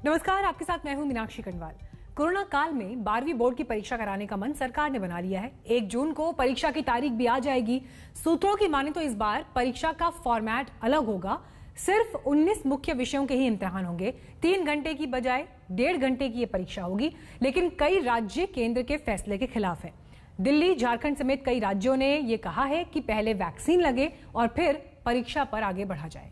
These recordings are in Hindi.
नमस्कार, आपके साथ मैं हूं मीनाक्षी कनवाल। कोरोना काल में 12वीं बोर्ड की परीक्षा कराने का मन सरकार ने बना लिया है। 1 जून को परीक्षा की तारीख भी आ जाएगी। सूत्रों की माने तो इस बार परीक्षा का फॉर्मेट अलग होगा। सिर्फ 19 मुख्य विषयों के ही इम्तिहान होंगे। 3 घंटे की बजाय 1.5 घंटे की ये परीक्षा होगी, लेकिन कई राज्य केंद्र के फैसले के खिलाफ है। दिल्ली, झारखंड समेत कई राज्यों ने ये कहा है कि पहले वैक्सीन लगे और फिर परीक्षा पर आगे बढ़ा जाए।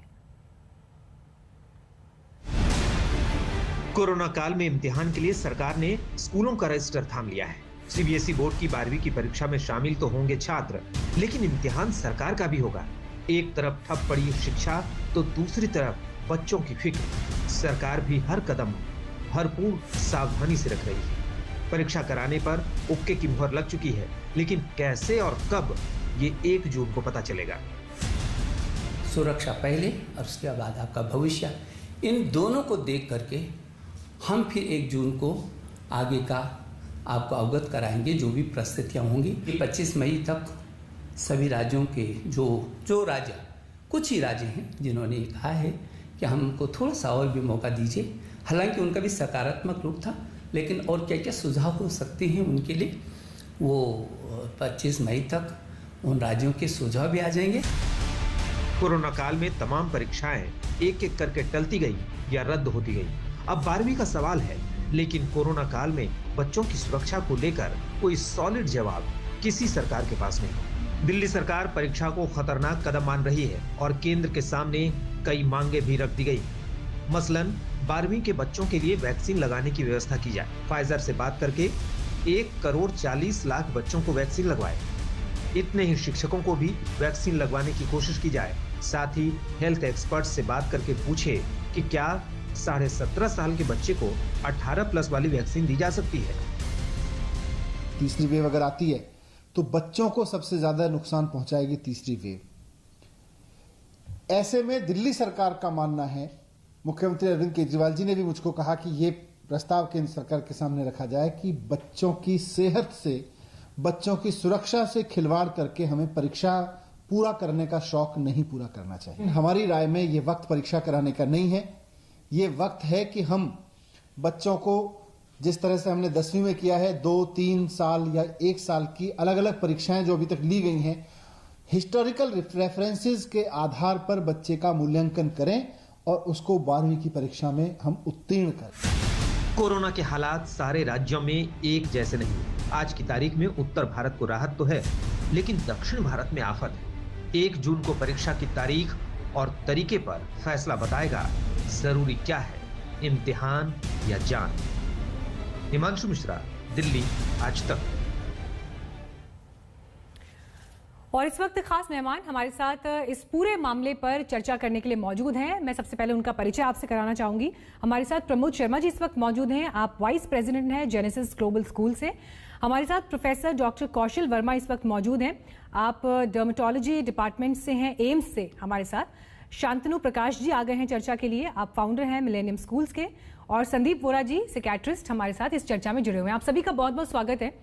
कोरोना काल में इम्तिहान के लिए सरकार ने स्कूलों का रजिस्टर थाम लिया है। सीबीएसई बोर्ड की 12वीं की परीक्षा में शामिल तो होंगे छात्र, लेकिन इम्तिहान सरकार का भी होगा। एक तरफ ठप पड़ी शिक्षा तो दूसरी तरफ बच्चों की फिक्र। सरकार भी हर कदम भरपूर सावधानी से रख रही है। परीक्षा कराने पर ओके की मुहर लग चुकी है, लेकिन कैसे और कब, ये 1 जून को पता चलेगा। सुरक्षा पहले और उसके बाद आपका भविष्य, इन दोनों को देख करके हम फिर 1 जून को आगे का आपको अवगत कराएंगे जो भी परिस्थितियाँ होंगी। 25 मई तक सभी राज्यों के जो राज्य, कुछ ही राज्य हैं जिन्होंने कहा है कि हमको थोड़ा सा और भी मौका दीजिए। हालांकि उनका भी सकारात्मक रूप था, लेकिन और क्या क्या सुझाव हो सकते हैं उनके लिए, वो 25 मई तक उन राज्यों के सुझाव भी आ जाएंगे। कोरोना काल में तमाम परीक्षाएं एक एक करके टलती गई या रद्द होती गई। अब 12वीं का सवाल है, लेकिन कोरोना काल में बच्चों की सुरक्षा को लेकर कोई सॉलिड जवाब किसी सरकार के पास नहीं। दिल्ली सरकार परीक्षा को खतरनाक कदम मान रही है और केंद्र के सामने कई मांगे भी रख दी गई। मसलन 12वीं के बच्चों के लिए वैक्सीन लगाने की व्यवस्था की जाए। फाइजर से बात करके 1,40,00,000 बच्चों को वैक्सीन लगवाए। इतने ही शिक्षकों को भी वैक्सीन लगवाने की कोशिश की जाए। साथ ही हेल्थ एक्सपर्ट से बात करके पूछे कि क्या 17.5 साल के बच्चे को 18+ वाली वैक्सीन दी जा सकती है। तीसरी वेव अगर आती है तो बच्चों को सबसे ज्यादा नुकसान पहुंचाएगी तीसरी वेव। ऐसे में दिल्ली सरकार का मानना है, मुख्यमंत्री अरविंद केजरीवाल जी ने भी मुझको कहा कि ये प्रस्ताव केंद्र सरकार के सामने रखा जाए कि बच्चों की सेहत से, बच्चों की सुरक्षा से खिलवाड़ करके हमें परीक्षा पूरा करने का शौक नहीं पूरा करना चाहिए। हमारी राय में ये वक्त परीक्षा कराने का नहीं है। ये वक्त है कि हम बच्चों को जिस तरह से हमने 10वीं में किया है, 2, 3 साल या 1 साल की अलग अलग परीक्षाएं जो अभी तक ली गई हैं, हिस्टोरिकल रेफरेंसेस के आधार पर बच्चे का मूल्यांकन करें और उसको 12वीं की परीक्षा में हम उत्तीर्ण करें। कोरोना के हालात सारे राज्यों में एक जैसे नहीं। आज की तारीख में उत्तर भारत को राहत तो है, लेकिन दक्षिण भारत में आफत है। 1 जून को परीक्षा की तारीख और तरीके पर फैसला बताएगा जरूरी क्या है, इम्तिहान या जान। हिमांशु मिश्रा, दिल्ली, आज तक। और इस वक्त खास मेहमान हमारे साथ इस पूरे मामले पर चर्चा करने के लिए मौजूद हैं। मैं सबसे पहले उनका परिचय आपसे कराना चाहूंगी। हमारे साथ प्रमोद शर्मा जी इस वक्त मौजूद हैं। आप वाइस प्रेसिडेंट हैं जेनेसिस ग्लोबल स्कूल से। हमारे साथ प्रोफेसर डॉक्टर कौशल वर्मा इस वक्त मौजूद हैं। आप डर्मेटोलॉजी डिपार्टमेंट से हैं, एम्स से हमारे साथ। शांतनु प्रकाश जी आ गए हैं चर्चा के लिए। आप फाउंडर हैं मिलेनियम स्कूल्स के। और संदीप वोरा जी, साइकियाट्रिस्ट, हमारे साथ इस चर्चा में जुड़े हुए हैं। आप सभी का बहुत बहुत स्वागत है।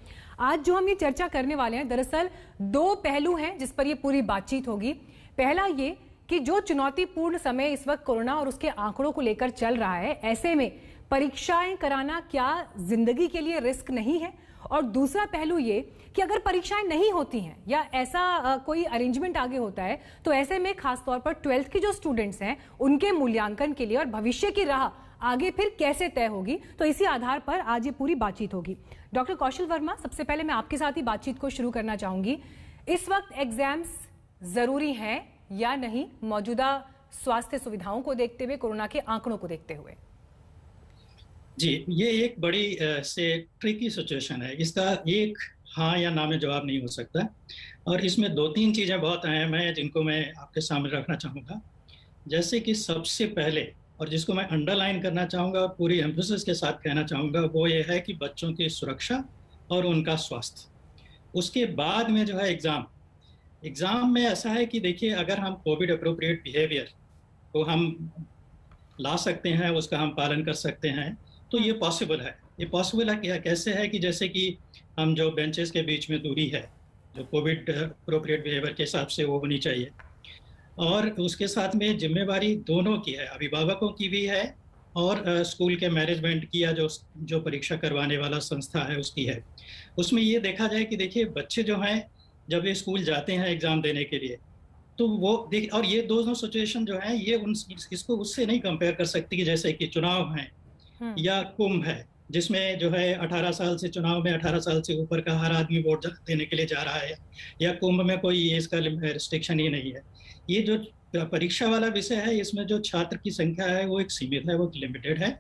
आज जो हम ये चर्चा करने वाले हैं, दरअसल 2 पहलू हैं जिस पर ये पूरी बातचीत होगी। पहला ये कि जो चुनौतीपूर्ण समय इस वक्त कोरोना और उसके आंकड़ों को लेकर चल रहा है, ऐसे में परीक्षाएं कराना क्या जिंदगी के लिए रिस्क नहीं है? और दूसरा पहलू ये कि अगर परीक्षाएं नहीं होती हैं या ऐसा कोई अरेंजमेंट आगे होता है, तो ऐसे में खासतौर पर 12th के जो स्टूडेंट्स हैं उनके मूल्यांकन के लिए और भविष्य की राह आगे फिर कैसे तय होगी, तो इसी आधार पर आज ये पूरी बातचीत होगी। डॉक्टर कौशल वर्मा, सबसे पहले मैं आपके साथ ही बातचीत को शुरू करना चाहूंगी। इस वक्त एग्जाम्स जरूरी हैं या नहीं, मौजूदा स्वास्थ्य सुविधाओं को देखते हुए, कोरोना के आंकड़ों को देखते हुए? जी, ये एक बड़ी से ट्रिकी सिचुएशन है। इसका एक हाँ या ना में जवाब नहीं हो सकता। और इसमें 2-3 चीज़ें बहुत अहम हैं जिनको मैं आपके सामने रखना चाहूँगा। जैसे कि सबसे पहले, और जिसको मैं अंडरलाइन करना चाहूँगा और पूरी एम्फेसिस के साथ कहना चाहूँगा, वो ये है कि बच्चों की सुरक्षा और उनका स्वास्थ्य। उसके बाद में जो है एग्ज़ाम में ऐसा है कि देखिए, अगर हम कोविड अप्रोप्रिएट बिहेवियर को हम ला सकते हैं, उसका हम पालन कर सकते हैं, तो ये पॉसिबल है। ये पॉसिबल है कि कैसे है कि जैसे कि हम जो बेंचेस के बीच में दूरी है, जो कोविड अप्रोप्रिएट बिहेवियर के हिसाब से वो होनी चाहिए। और उसके साथ में जिम्मेवारी दोनों की है, अभिभावकों की भी है और स्कूल के मैनेजमेंट की या जो परीक्षा करवाने वाला संस्था है उसकी है। उसमें ये देखा जाए कि देखिए बच्चे जो हैं जब ये स्कूल जाते हैं एग्ज़ाम देने के लिए, तो वो देख, और ये दोनों सिचुएशन जो है ये इसको उससे नहीं कंपेयर कर सकती कि जैसे कि चुनाव है या कुंभ है, जिसमें जो है 18 साल से चुनाव में 18 साल से ऊपर का हर आदमी वोट देने के लिए जा रहा है, या कुंभ में कोई इसका रिस्ट्रिक्शन ही नहीं है। ये जो परीक्षा वाला विषय है इसमें जो छात्र की संख्या है वो एक सीमित है, वो लिमिटेड है।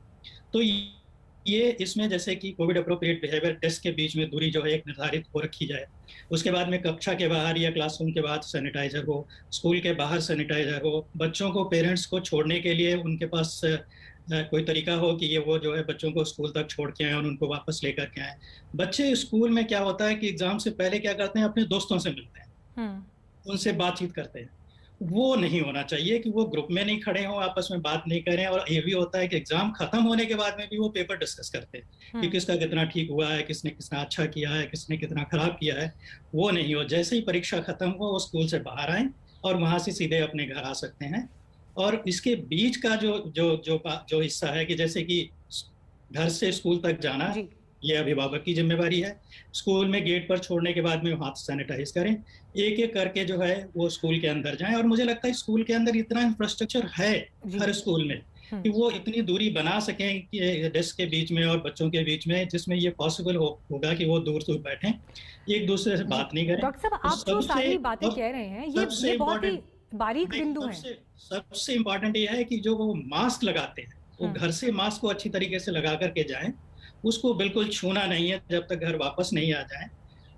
तो ये इसमें जैसे कि कोविड अप्रोप्रिएट बिहेवियर टेस्ट के बीच में दूरी जो है एक निर्धारित हो रखी जाए, उसके बाद में कक्षा के बाहर या क्लासरूम के बाद सैनिटाइजर हो, स्कूल के बाहर सैनिटाइजर हो, बच्चों को पेरेंट्स को छोड़ने के लिए उनके पास कोई तरीका हो कि ये वो जो है बच्चों को स्कूल तक छोड़ के आए और उनको वापस लेकर के आए। बच्चे स्कूल में क्या होता है कि एग्जाम से पहले क्या करते हैं, अपने दोस्तों से मिलते हैं, उनसे बातचीत करते हैं। वो नहीं होना चाहिए कि वो ग्रुप में नहीं खड़े हों, आपस में बात नहीं करें। और ये भी होता है कि एग्जाम खत्म होने के बाद में भी वो पेपर डिस्कस करते हैं कि किसका कितना ठीक हुआ है, किसने कितना अच्छा किया है, किसने कितना खराब किया है। वो नहीं हो, जैसे ही परीक्षा खत्म हो वो स्कूल से बाहर आए और वहां से सीधे अपने घर आ सकते हैं। और इसके बीच का जो हिस्सा है कि जैसे कि घर से स्कूल तक जाना, ये अभिभावक की जिम्मेवारी है। स्कूल में गेट पर छोड़ने के बाद में हाथ सैनिटाइज करें, एक एक करके जो है वो स्कूल के अंदर जाएं। और मुझे लगता है स्कूल के अंदर इतना इंफ्रास्ट्रक्चर है हर स्कूल में कि वो इतनी दूरी बना सकें कि डेस्क के बीच में और बच्चों के बीच में, जिसमें ये पॉसिबल होगा कि वो दूर दूर बैठें, एक दूसरे से बात नहीं करें। डॉक्टर साहब, आप जो सारी बातें कह रहे हैं ये बहुत ही बारीक बिंदु है। सबसे इम्पोर्टेंट ये है कि जो वो मास्क लगाते हैं वो घर से मास्क को अच्छी तरीके से लगा करके जाएं, उसको बिल्कुल छूना नहीं है जब तक घर वापस नहीं आ जाए।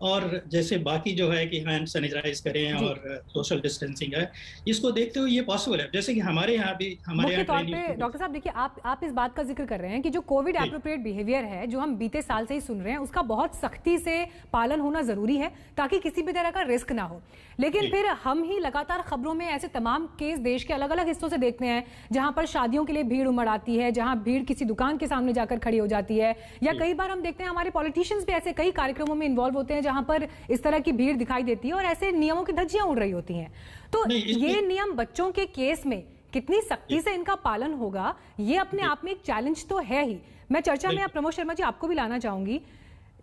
और जैसे बाकी जो है कि हैंड सैनिटाइज करें और सोशल डिस्टेंसिंग है, इसको देखते हुए ये पॉसिबल है। जैसे कि हमारे यहाँ भी तौर पे डॉक्टर साहब देखिए, आप इस बात का जिक्र कर रहे हैं कि जो कोविड एप्रोप्रिएट बिहेवियर है जो हम बीते साल से ही सुन रहे हैं, उसका बहुत सख्ती से पालन होना जरूरी है ताकि किसी भी तरह का रिस्क ना हो। लेकिन फिर हम ही लगातार खबरों में ऐसे तमाम केस देश के अलग अलग हिस्सों से देखते हैं जहां पर शादियों के लिए भीड़ उमड़ आती है, जहां भीड़ किसी दुकान के सामने जाकर खड़ी हो जाती है, या कई बार हम देखते हैं हमारे पॉलिटिशियंस भी ऐसे कई कार्यक्रमों में इन्वॉल्व होते हैं जहां पर इस तरह की भीड़ दिखाई देती है और ऐसे नियमों की धज्जियां उड़ रही होती हैं। तो ये नियम बच्चों के केस में कितनी सख्ती से इनका पालन होगा, ये अपने आप में एक चैलेंज तो है ही। मैं चर्चा में प्रमोद शर्मा जी आपको भी लाना चाहूंगी।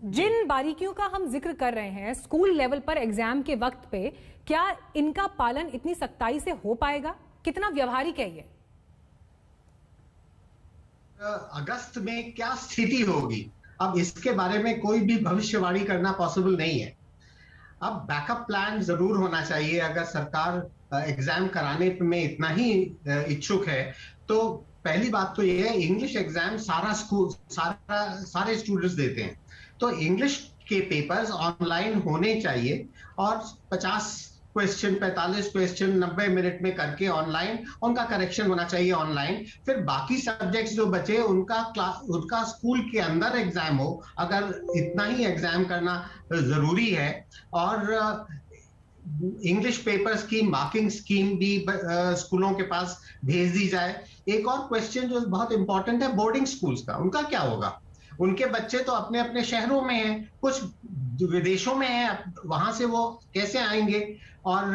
जिन बारीकियों का हम जिक्र कर रहे हैं स्कूल लेवल पर एग्जाम के वक्त पे, क्या इनका पालन इतनी सख्ताई से हो पाएगा? कितना व्यवहारिक है ये? अगस्त में क्या स्थिति होगी, अब इसके बारे में कोई भी भविष्यवाणी करना पॉसिबल नहीं है। अब बैकअप प्लान जरूर होना चाहिए। अगर सरकार एग्जाम कराने में इतना ही इच्छुक है तो पहली बात तो ये है, इंग्लिश एग्जाम सारे स्टूडेंट्स देते हैं, तो इंग्लिश के पेपर्स ऑनलाइन होने चाहिए और 50 क्वेश्चन 45 क्वेश्चन 90 मिनट में करके ऑनलाइन उनका करेक्शन होना चाहिए ऑनलाइन। फिर बाकी सब्जेक्ट्स जो बचे उनका स्कूल के अंदर एग्जाम हो, अगर इतना ही एग्जाम करना जरूरी है। और इंग्लिश पेपर्स की मार्किंग स्कीम भी स्कूलों के पास भेज दी जाए। एक और क्वेश्चन जो बहुत इंपॉर्टेंट है, बोर्डिंग स्कूल्स का, उनका क्या होगा? उनके बच्चे तो अपने अपने शहरों में हैं, कुछ विदेशों में हैं, वहां से वो कैसे आएंगे? और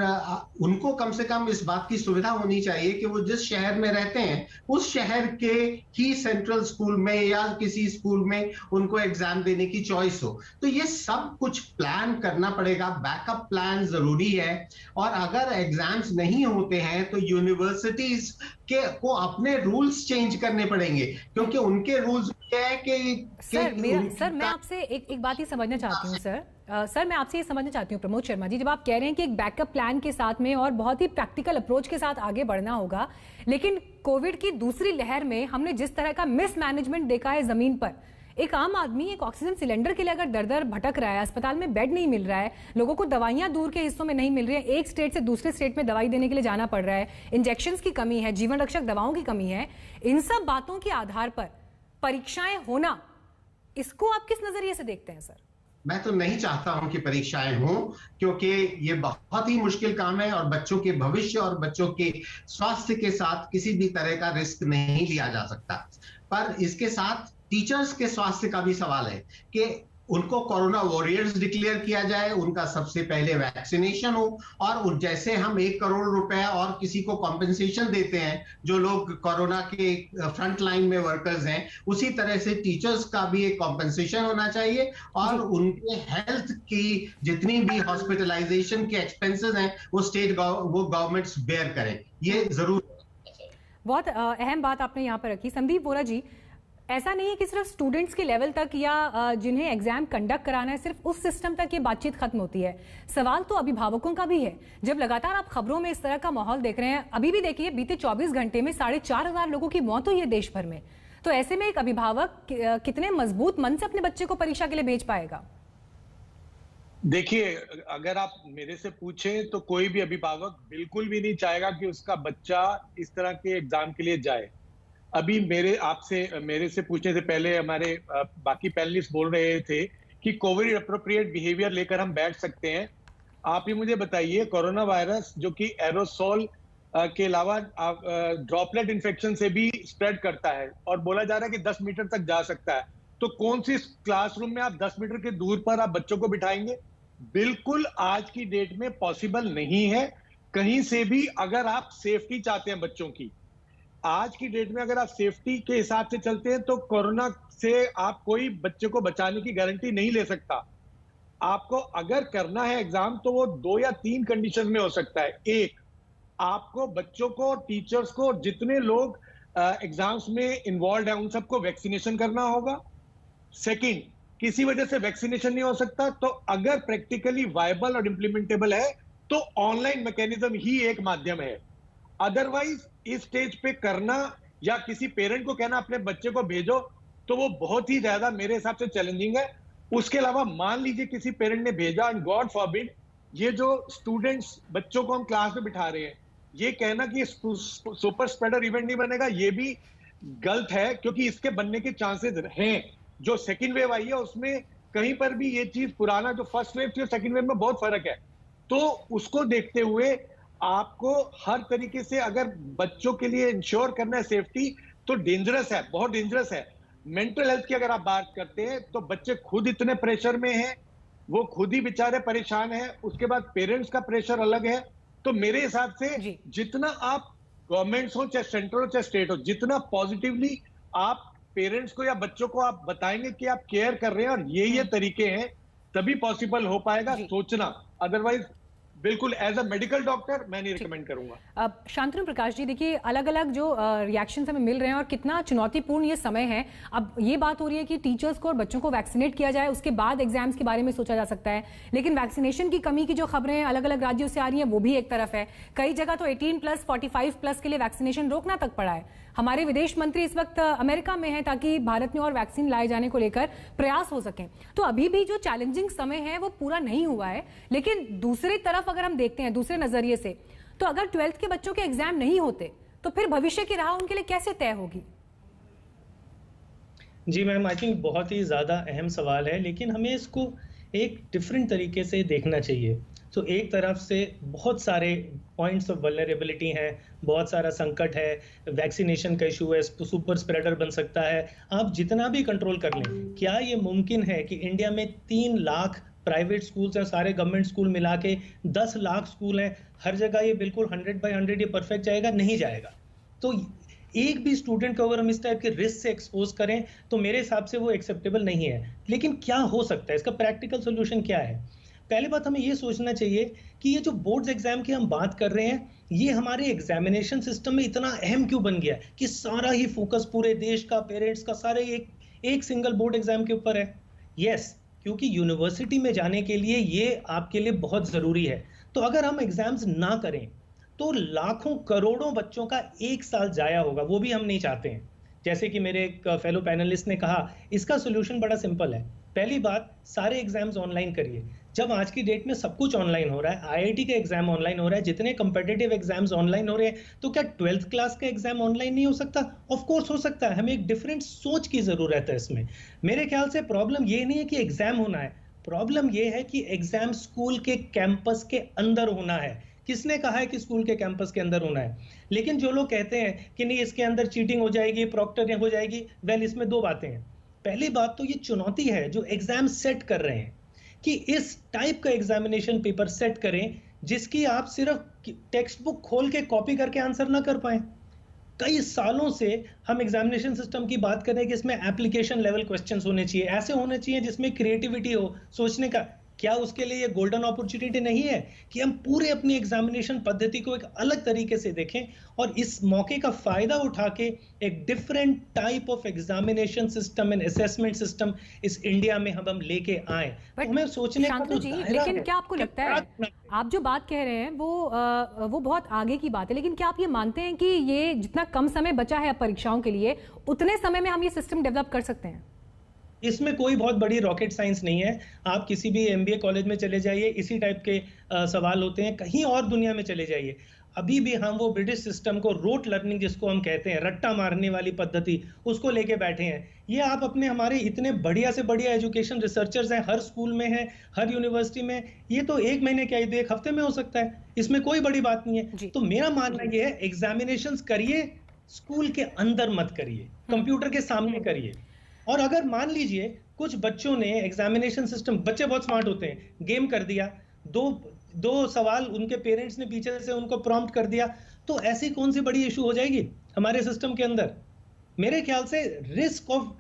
उनको कम से कम इस बात की सुविधा होनी चाहिए कि वो जिस शहर में रहते हैं उस शहर के ही सेंट्रल स्कूल में या किसी स्कूल में उनको एग्जाम देने की चॉइस हो। तो ये सब कुछ प्लान करना पड़ेगा, बैकअप प्लान जरूरी है। और अगर एग्जाम्स नहीं होते हैं तो यूनिवर्सिटीज को अपने रूल्स चेंज करने पड़ेंगे, क्योंकि उनके रूल्स क्या है कि सर मैं आपसे एक बात ही समझना चाहती हूँ सर मैं आपसे ये समझना चाहती हूँ प्रमोद शर्मा जी, जब आप कह रहे हैं कि एक बैकअप प्लान के साथ में और बहुत ही प्रैक्टिकल अप्रोच के साथ आगे बढ़ना होगा, लेकिन कोविड की दूसरी लहर में हमने जिस तरह का मिसमैनेजमेंट देखा है जमीन पर, एक आम आदमी एक ऑक्सीजन सिलेंडर के लिए अगर दर दर भटक रहा है, अस्पताल में बेड नहीं मिल रहा है, लोगों को दवाइयां दूर के हिस्सों में नहीं मिल रही है, एक स्टेट से दूसरे स्टेट में दवाई देने के लिए जाना पड़ रहा है, इंजेक्शंस की कमी है, जीवन रक्षक दवाओं की कमी है, इन सब बातों के आधार पर परीक्षाएं होना, इसको आप किस नजरिए से देखते हैं सर? मैं तो नहीं चाहता हूं कि परीक्षाएं हों, क्योंकि ये बहुत ही मुश्किल काम है और बच्चों के भविष्य और बच्चों के स्वास्थ्य के साथ किसी भी तरह का रिस्क नहीं लिया जा सकता। पर इसके साथ टीचर्स के स्वास्थ्य का भी सवाल है कि उनको कोरोना वॉरियर्स डिक्लेयर किया जाए, उनका सबसे पहले वैक्सीनेशन हो, और जैसे हम 1 करोड़ रुपए और किसी को कॉम्पेंसेशन देते हैं जो लोग कोरोना के फ्रंट लाइन में वर्कर्स हैं, उसी तरह से टीचर्स का भी एक कॉम्पेंसेशन होना चाहिए, और उनके हेल्थ की जितनी भी हॉस्पिटलाइजेशन के एक्सपेंसेस हैं वो गवर्नमेंट्स बेयर करें, ये जरूर। बहुत अहम बात आपने यहाँ पर रखी संदीप वोरा जी। ऐसा नहीं है कि सिर्फ स्टूडेंट्स के लेवल तक या जिन्हें एग्जाम कंडक्ट कराना है सिर्फ उस सिस्टम तक ये बातचीत खत्म होती है। सवाल तो अभिभावकों का भी है। जब लगातार आप खबरों में इस तरह का माहौल देख रहे हैं, अभी भी देखिए बीते 24 घंटे में 4,500 लोगों की मौत हुई है देश भर में, तो ऐसे में एक अभिभावक कितने मजबूत मन से अपने बच्चे को परीक्षा के लिए भेज पाएगा? देखिए, अगर आप मेरे से पूछें तो कोई भी अभिभावक बिल्कुल भी नहीं चाहेगा कि उसका बच्चा इस तरह के एग्जाम के लिए जाए। अभी मेरे से पूछने से पहले हमारे बाकी पैनलिस्ट बोल रहे थे कि कोविड अप्रोप्रिएट बिहेवियर लेकर हम बैठ सकते हैं। आप ही मुझे बताइए, कोरोना वायरस जो कि एरोसोल के अलावा ड्रॉपलेट इन्फेक्शन से भी स्प्रेड करता है और बोला जा रहा है कि 10 मीटर तक जा सकता है, तो कौन सी क्लासरूम में आप 10 मीटर के दूर पर आप बच्चों को बिठाएंगे? बिल्कुल आज की डेट में पॉसिबल नहीं है कहीं से भी। अगर आप सेफ्टी चाहते हैं बच्चों की, आज की डेट में अगर आप सेफ्टी के हिसाब से चलते हैं तो कोरोना से आप कोई बच्चे को बचाने की गारंटी नहीं ले सकता। आपको अगर करना है एग्जाम तो वो 2 या 3 कंडीशन में हो सकता है। एक, आपको बच्चों को, टीचर्स को, जितने लोग एग्जाम्स में इन्वॉल्व है उन सबको वैक्सीनेशन करना होगा। सेकंड, किसी वजह से वैक्सीनेशन नहीं हो सकता तो अगर प्रैक्टिकली वायबल और इंप्लीमेंटेबल है तो ऑनलाइन मैकेनिज्म ही एक माध्यम है। अदरवाइज इस स्टेज पे करना या किसी पेरेंट को कहना अपने बच्चे को भेजो तो वो बहुत ही ज्यादा मेरे हिसाब से चैलेंजिंग है। उसके अलावा मान लीजिए किसी पेरेंट ने भेजा एंड गॉड फॉरबिड, ये जो स्टूडेंट्स बच्चों को हम क्लास में बिठा रहे हैं, ये कहना कि सुपर स्प्रेडर इवेंट नहीं बनेगा ये भी गलत है, क्योंकि इसके बनने के चांसेस हैं। जो सेकेंड वेव आई है उसमें कहीं पर भी ये चीज, पुराना जो फर्स्ट वेव थी और सेकेंड वेव में बहुत फर्क है। तो उसको देखते हुए आपको हर तरीके से अगर बच्चों के लिए इंश्योर करना है सेफ्टी, तो डेंजरस है, बहुत डेंजरस है। मेंटल हेल्थ की अगर आप बात करते हैं तो बच्चे खुद इतने प्रेशर में हैं, वो खुद ही बेचारे परेशान हैं, उसके बाद पेरेंट्स का प्रेशर अलग है। तो मेरे हिसाब से जितना आप गवर्नमेंट्स हो, चाहे सेंट्रल हो चाहे स्टेट हो, जितना पॉजिटिवली आप पेरेंट्स को या बच्चों को आप बताएंगे कि आप केयर कर रहे हैं और ये तरीके हैं, तभी पॉसिबल हो पाएगा सोचना। अदरवाइज बिल्कुल एज अ मेडिकल डॉक्टर मैं नहीं रिकमेंड करूंगा। अब शांतनु प्रकाश जी, देखिए अलग अलग जो रिएक्शन हमें मिल रहे हैं और कितना चुनौतीपूर्ण ये समय है। अब ये बात हो रही है कि टीचर्स को और बच्चों को वैक्सीनेट किया जाए, उसके बाद एग्जाम्स के बारे में सोचा जा सकता है, लेकिन वैक्सीनेशन की कमी की जो खबरें अलग अलग राज्यों से आ रही हैं वो भी एक तरफ है। कई जगह तो 18+, 45+ के लिए वैक्सीनेशन रोकना तक पड़ा है। हमारे विदेश मंत्री इस वक्त अमेरिका में हैं ताकि भारत में और वैक्सीन लाए जाने को लेकर प्रयास हो सकें। तो अभी भी जो चैलेंजिंग समय है वो पूरा नहीं हुआ है। लेकिन दूसरी तरफ अगर हम देखते हैं दूसरे नजरिए से, तो अगर 12th के बच्चों के एग्जाम नहीं होते तो फिर भविष्य की राह उनके लिए कैसे तय होगी? जी मैम, आई थिंक बहुत ही ज़्यादा अहम सवाल है, लेकिन हमें इसको एक डिफरेंट तरीके से देखना चाहिए। तो एक तरफ से बहुत सारे पॉइंट्स ऑफ वल्नरेबिलिटी हैं, बहुत सारा संकट है, वैक्सीनेशन का इशू है, सुपर स्प्रेडर बन सकता है। आप जितना भी कंट्रोल कर लें, क्या ये मुमकिन है कि इंडिया में 3 लाख प्राइवेट स्कूल्स हैं, सारे गवर्नमेंट स्कूल मिला के 10 लाख स्कूल हैं, हर जगह ये बिल्कुल 100/100 ये परफेक्ट जाएगा? नहीं जाएगा। तो एक भी स्टूडेंट को अगर हम इस टाइप के रिस्क से एक्सपोज करें तो मेरे हिसाब से वो एक्सेप्टेबल नहीं है। लेकिन क्या हो सकता है, इसका प्रैक्टिकल सोल्यूशन क्या है? पहली बात हमें ये सोचना चाहिए कि ये जो बोर्ड्स एग्जाम की हम बात कर रहे हैं, ये हमारे एग्जामिनेशन सिस्टम में इतना अहम क्यों बन गया है कि सारा ही फोकस पूरे देश का, पेरेंट्स का, सारे एक सिंगल बोर्ड एग्जाम के ऊपर है। यस, क्योंकि यूनिवर्सिटी में जाने के लिए ये आपके लिए बहुत ज़रूरी है। तो अगर हम एग्जाम्स ना करें तो लाखों करोड़ों बच्चों का 1 साल जाया होगा, वो भी हम नहीं चाहते हैं। जैसे कि मेरे एक फेलो पैनलिस्ट ने कहा, इसका सोल्यूशन बड़ा सिंपल है। पहली बात, सारे एग्जाम्स ऑनलाइन करिए। जब आज की डेट में सब कुछ ऑनलाइन हो रहा है, आईआईटी का एग्जाम ऑनलाइन हो रहा है, जितने कंपेटिटिव एग्जाम्स ऑनलाइन हो रहे हैं, तो क्या 12th क्लास का एग्जाम ऑनलाइन नहीं हो सकता? ऑफ कोर्स हो सकता है। हमें एक डिफरेंट सोच की जरूरत है इसमें। मेरे ख्याल से प्रॉब्लम ये नहीं है कि एग्जाम होना है, प्रॉब्लम ये है कि एग्जाम स्कूल के कैंपस के अंदर होना है। किसने कहा है कि स्कूल के कैंपस के अंदर होना है? लेकिन जो लोग कहते हैं कि नहीं इसके अंदर चीटिंग हो जाएगी, प्रॉक्टर हो जाएगी, वेल इसमें 2 बातें हैं। पहली बात तो ये चुनौती है जो एग्जाम सेट कर रहे हैं कि इस टाइप का एग्जामिनेशन पेपर सेट करें जिसकी आप सिर्फ टेक्स्ट बुक खोल के कॉपी करके आंसर ना कर पाए। कई सालों से हम एग्जामिनेशन सिस्टम की बात करें कि इसमें एप्लीकेशन लेवल क्वेश्चंस होने चाहिए, ऐसे होने चाहिए जिसमें क्रिएटिविटी हो सोचने का। क्या उसके लिए ये गोल्डन अपॉर्चुनिटी नहीं है कि हम पूरे अपनी एग्जामिनेशन पद्धति को एक अलग तरीके से देखें और इस मौके का फायदा उठा के एक different type of examination system and assessment system इस इंडिया में हम लेके आए। हमें सोचने का तो लेकिन क्या आपको लगता है, आप जो बात कह रहे हैं वो बहुत आगे की बात है, लेकिन क्या आप ये मानते हैं कि ये जितना कम समय बचा है परीक्षाओं के लिए उतने समय में हम ये सिस्टम डेवलप कर सकते हैं? इसमें कोई बहुत बड़ी रॉकेट साइंस नहीं है। आप किसी भी MBA कॉलेज में चले जाइए, इसी टाइप के सवाल होते हैं। कहीं और दुनिया में चले जाइए, अभी भी हम वो ब्रिटिश सिस्टम को रोट लर्निंग जिसको हम कहते हैं, रट्टा मारने वाली पद्धति, उसको लेके बैठे हैं। ये आप अपने हमारे इतने बढ़िया से बढ़िया एजुकेशन रिसर्चर्स हैं, हर स्कूल में है, हर यूनिवर्सिटी में, ये तो एक महीने क्या, ये 1 हफ्ते में हो सकता है, इसमें कोई बड़ी बात नहीं है। तो मेरा मानना ये है, एग्जामिनेशन करिए, स्कूल के अंदर मत करिए, कंप्यूटर के सामने करिए। और अगर मान लीजिए कुछ बच्चों ने एग्जामिनेशन सिस्टम, बच्चे बहुत स्मार्ट होते हैं, गेम कर दिया, दो सवाल उनके पेरेंट्स ने पीछे से उनको प्रॉम्प्ट कर दिया, तो ऐसी कौन सी बड़ी इशू हो जाएगी हमारे सिस्टम के अंदर? मेरे ख्याल से risk of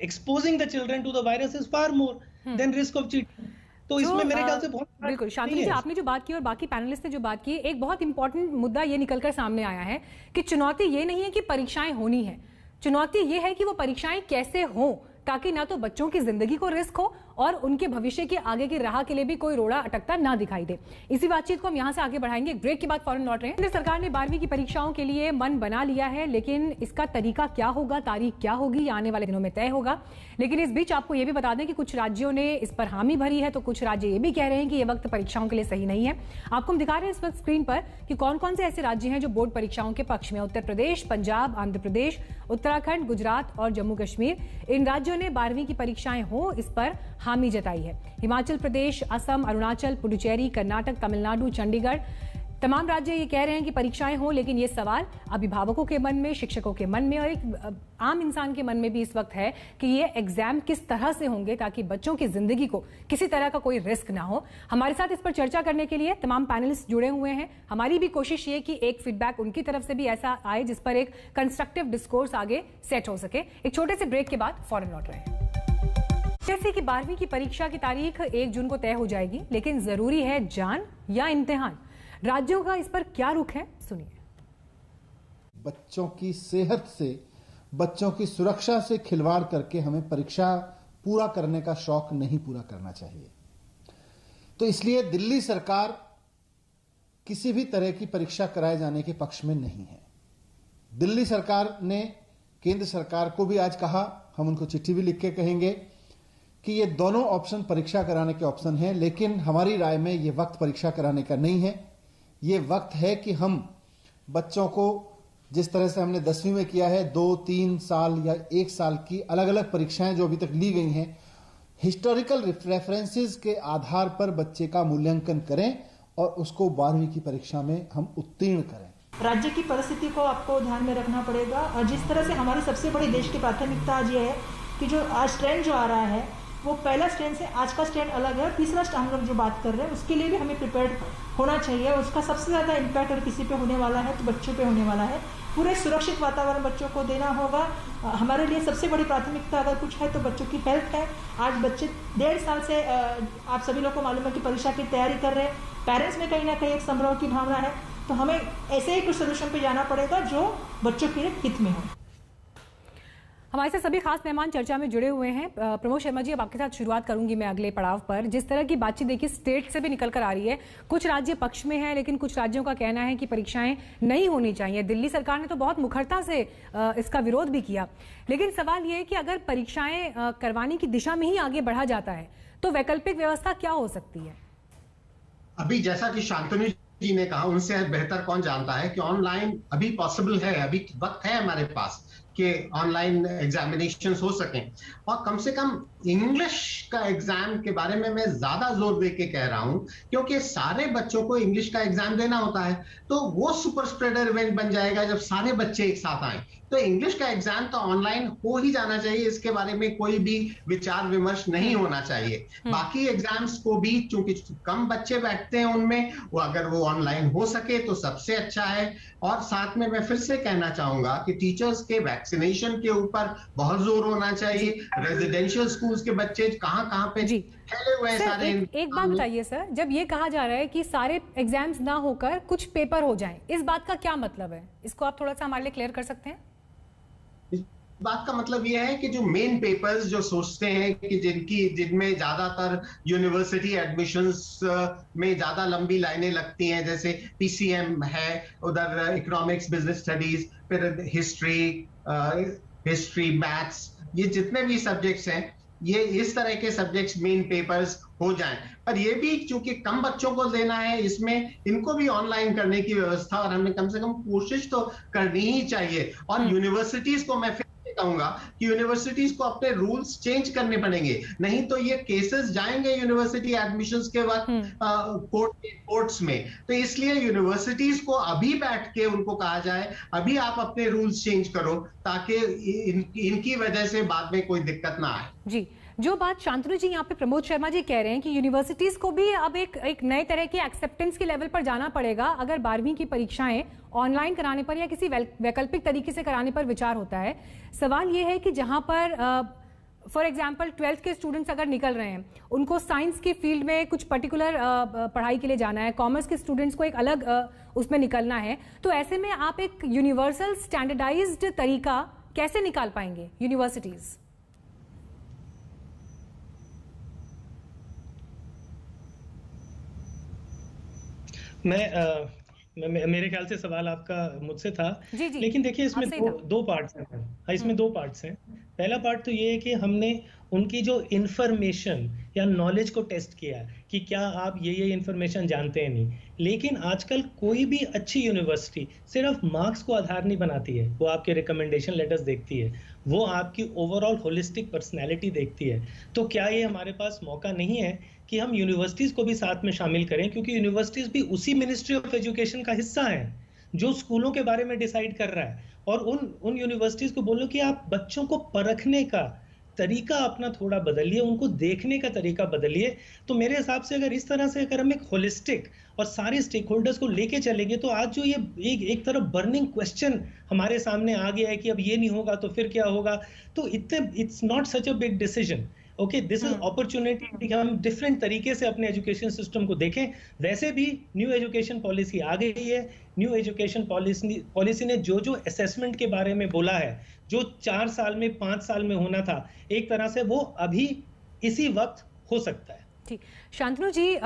exposing the children to the virus is far more than risk of cheating. तो इसमें मेरे ख्याल से बहुत बिल्कुल शांतनु जी, आपने जो बात की और बाकी पैनलिस्ट ने जो बात की, एक बहुत इंपॉर्टेंट मुद्दा ये निकलकर सामने आया है कि चुनौती ये नहीं है कि परीक्षाएं होनी है, चुनौती ये है कि वो परीक्षाएं कैसे हों ताकि ना तो बच्चों की जिंदगी को रिस्क हो और उनके भविष्य के आगे की राह के लिए भी कोई रोड़ा अटकता ना दिखाई दे। इसी बातचीत को हम यहां से आगे बढ़ाएंगे, ब्रेक के बाद फौरन लौट रहे हैं। केंद्र सरकार ने 12वीं की परीक्षाओं के लिए मन बना लिया है, लेकिन इसका तरीका क्या होगा, तारीख क्या होगी, ये आने वाले दिनों में तय होगा। लेकिन इस बीच आपको ये भी बता दें कि कुछ राज्यों ने इस पर हामी भरी है, तो कुछ राज्य ये भी कह रहे हैं कि ये वक्त परीक्षाओं के लिए सही नहीं है। आपको हम दिखा रहे हैं इस वक्त स्क्रीन पर कि कौन कौन से ऐसे राज्य हैं जो बोर्ड परीक्षाओं के पक्ष में। उत्तर प्रदेश, पंजाब, आंध्र प्रदेश, उत्तराखंड, गुजरात और जम्मू कश्मीर, इन राज्यों ने 12वीं की परीक्षाएं हो इस पर हामी जताई है। हिमाचल प्रदेश, असम, अरुणाचल, पुडुचेरी, कर्नाटक, तमिलनाडु, चंडीगढ़, तमाम राज्य ये कह रहे हैं कि परीक्षाएं हो, लेकिन ये सवाल अभिभावकों के मन में, शिक्षकों के मन में और एक आम इंसान के मन में भी इस वक्त है कि ये एग्जाम किस तरह से होंगे ताकि बच्चों की जिंदगी को किसी तरह का कोई रिस्क ना हो। हमारे साथ इस पर चर्चा करने के लिए तमाम पैनलिस्ट जुड़े हुए हैं। हमारी भी कोशिश ये कि एक फीडबैक उनकी तरफ से भी ऐसा आए जिस पर एक कंस्ट्रक्टिव डिस्कोर्स आगे सेट हो सके। एक छोटे से ब्रेक के बाद फौरन लौट रहे हैं। जैसे कि 12वीं की परीक्षा की तारीख 1 जून को तय हो जाएगी, लेकिन जरूरी है जान या इम्तिहान? राज्यों का इस पर क्या रुख है, सुनिए। बच्चों की सेहत से, बच्चों की सुरक्षा से खिलवाड़ करके हमें परीक्षा पूरा करने का शौक नहीं पूरा करना चाहिए। तो इसलिए दिल्ली सरकार किसी भी तरह की परीक्षा कराए जाने के पक्ष में नहीं है। दिल्ली सरकार ने केंद्र सरकार को भी आज कहा, हम उनको चिट्ठी भी लिख के कहेंगे कि ये दोनों ऑप्शन परीक्षा कराने के ऑप्शन हैं, लेकिन हमारी राय में ये वक्त परीक्षा कराने का नहीं है। ये वक्त है कि हम बच्चों को जिस तरह से हमने 10वीं में किया है, 2, 3 साल या 1 साल की अलग अलग परीक्षाएं जो अभी तक ली गई हैं, हिस्टोरिकल रेफरेंसेस के आधार पर बच्चे का मूल्यांकन करें और उसको 12वीं की परीक्षा में हम उत्तीर्ण करें। राज्य की परिस्थिति को आपको ध्यान में रखना पड़ेगा और जिस तरह से हमारी सबसे बड़ी देश की प्राथमिकता आज ये है कि जो आज ट्रेंड जो आ रहा है वो पहला स्ट्रेंड से आज का स्ट्रेंड अलग है। तीसरा हम लोग जो बात कर रहे हैं उसके लिए भी हमें प्रिपेयर्ड होना चाहिए। उसका सबसे ज़्यादा इम्पैक्ट अगर किसी पे होने वाला है तो बच्चों पे होने वाला है। पूरे सुरक्षित वातावरण बच्चों को देना होगा। हमारे लिए सबसे बड़ी प्राथमिकता अगर कुछ है तो बच्चों की हेल्थ है। आज बच्चे 1.5 साल से आप सभी लोग को मालूम है कि परीक्षा की तैयारी कर रहे हैं। पेरेंट्स में कहीं ना कहीं एक संभ्रम की भावना है, तो हमें ऐसे ही कुछ सोल्यूशन पे जाना पड़ेगा जो बच्चों के हित में हो। हमारे साथ सभी खास मेहमान चर्चा में जुड़े हुए हैं। प्रमोद शर्मा जी, अब आपके साथ शुरुआत करूंगी मैं अगले पड़ाव पर। जिस तरह की बातचीत देखिए स्टेट से भी निकल कर आ रही है, कुछ राज्य पक्ष में है लेकिन कुछ राज्यों का कहना है कि परीक्षाएं नहीं होनी चाहिए। दिल्ली सरकार ने तो बहुत मुखरता से इसका विरोध भी किया, लेकिन सवाल ये है कि अगर परीक्षाएं करवाने की दिशा में ही आगे बढ़ा जाता है तो वैकल्पिक व्यवस्था क्या हो सकती है? अभी जैसा कि शांतनु जी ने कहा, उनसे बेहतर कौन जानता है कि ऑनलाइन अभी पॉसिबल है, अभी वक्त है हमारे पास। के ऑनलाइन एग्जामिनेशंस हो सकें, और कम से कम इंग्लिश का एग्जाम के बारे में मैं ज्यादा जोर दे के कह रहा हूं, क्योंकि सारे बच्चों को इंग्लिश का एग्जाम देना होता है, तो वो सुपर स्प्रेडर इवेंट बन जाएगा जब सारे बच्चे एक साथ आए। तो इंग्लिश का एग्जाम तो ऑनलाइन हो ही जाना चाहिए, इसके बारे में कोई भी विचार विमर्श नहीं होना चाहिए। बाकी एग्जाम्स को भी, चूंकि कम बच्चे बैठते हैं उनमें, वो अगर वो ऑनलाइन हो सके तो सबसे अच्छा है। और साथ में मैं फिर से कहना चाहूंगा कि टीचर्स के वैक्सीनेशन के ऊपर बहुत जोर होना चाहिए। रेजिडेंशियल स्कूल्स के बच्चे कहां पे फैले हुए हैं सारे। एक बात बताइए सर, जब ये कहा जा रहा है कि सारे एग्जाम्स ना होकर कुछ पेपर हो जाएं, इस बात का क्या मतलब है? इसको आप थोड़ा सा हमारे लिए क्लियर कर सकते हैं? बात का मतलब यह है कि जो मेन पेपर्स जो सोचते हैं कि जिनमें ज्यादातर यूनिवर्सिटी एडमिशंस में ज्यादा लंबी लाइनें लगती हैं, जैसे पीसीएम है, उधर इकोनॉमिक्स, बिजनेस स्टडीज, फिर हिस्ट्री, मैथ्स, ये जितने भी सब्जेक्ट्स हैं, ये इस तरह के सब्जेक्ट्स मेन पेपर्स हो जाएं। पर ये भी चूंकि कम बच्चों को देना है, इसमें इनको भी ऑनलाइन करने की व्यवस्था, और हमें कम से कम कोशिश तो करनी ही चाहिए। और यूनिवर्सिटीज को मैं कहूंगा कि यूनिवर्सिटीज को अपने रूल्स चेंज करने पड़ेंगे, नहीं तो ये केसेस जाएंगे यूनिवर्सिटी एडमिशंस के वक्त कोर्ट्स में। तो इसलिए यूनिवर्सिटीज को अभी बैठ के उनको कहा जाए, अभी आप अपने रूल्स चेंज करो, ताकि इनकी वजह से बाद में कोई दिक्कत ना आए। जी, जो बात शांतनु जी यहाँ पे प्रमोद शर्मा जी कह रहे हैं कि यूनिवर्सिटीज को भी अब एक नए तरह के एक्सेप्टेंस के लेवल पर जाना पड़ेगा अगर 12वीं की परीक्षाएं ऑनलाइन कराने पर या किसी वैकल्पिक तरीके से कराने पर विचार होता है। सवाल ये है कि जहां पर फॉर एग्जाम्पल 12th के स्टूडेंट्स अगर निकल रहे हैं, उनको साइंस की फील्ड में कुछ पर्टिकुलर पढ़ाई के लिए जाना है, कॉमर्स के स्टूडेंट्स को एक अलग उसमें निकलना है, तो ऐसे में आप एक यूनिवर्सल स्टैंडर्डाइज्ड तरीका कैसे निकाल पाएंगे यूनिवर्सिटीज? मेरे ख्याल से सवाल आपका मुझसे था। जी, लेकिन देखिए इसमें दो पार्ट्स हैं। इसमें दो पार्ट्स हैं। पहला पार्ट तो ये है कि हमने उनकी जो इंफॉर्मेशन या नॉलेज को टेस्ट किया कि क्या आप ये इंफॉर्मेशन जानते हैं नहीं। लेकिन आजकल कोई भी अच्छी यूनिवर्सिटी सिर्फ मार्क्स को आधार नहीं बनाती है, वो आपके रिकमेंडेशन लेटर्स देखती है, वो आपकी ओवरऑल होलिस्टिक पर्सनैलिटी देखती है। तो क्या ये हमारे पास मौका नहीं है कि हम यूनिवर्सिटीज को भी साथ में शामिल करें, क्योंकि यूनिवर्सिटीज भी उसी मिनिस्ट्री ऑफ एजुकेशन का हिस्सा है जो स्कूलों के बारे में डिसाइड कर रहा है। और उन यूनिवर्सिटीज को बोलो कि आप बच्चों को परखने का तरीका अपना थोड़ा बदलिए, उनको देखने का तरीका बदलिए। तो मेरे हिसाब से अगर इस तरह से अगर हम एक होलिस्टिक और सारे स्टेक होल्डर्स को लेके चलेंगे, तो आज जो ये एक तरफ बर्निंग क्वेश्चन हमारे सामने आ गया है कि अब ये नहीं होगा तो फिर क्या होगा, तो it's not such a big decision. Okay, this is opportunity कि हम डिफरेंट तरीके से अपने एजुकेशन सिस्टम को देखें। वैसे भी न्यू एजुकेशन पॉलिसी आ गई है। न्यू एजुकेशन पॉलिसी ने जो असेसमेंट के बारे में बोला है, जो 4 साल में 5 साल में होना था, एक तरह से वो अभी इसी वक्त हो सकता है। ठीक, शांतनु जी,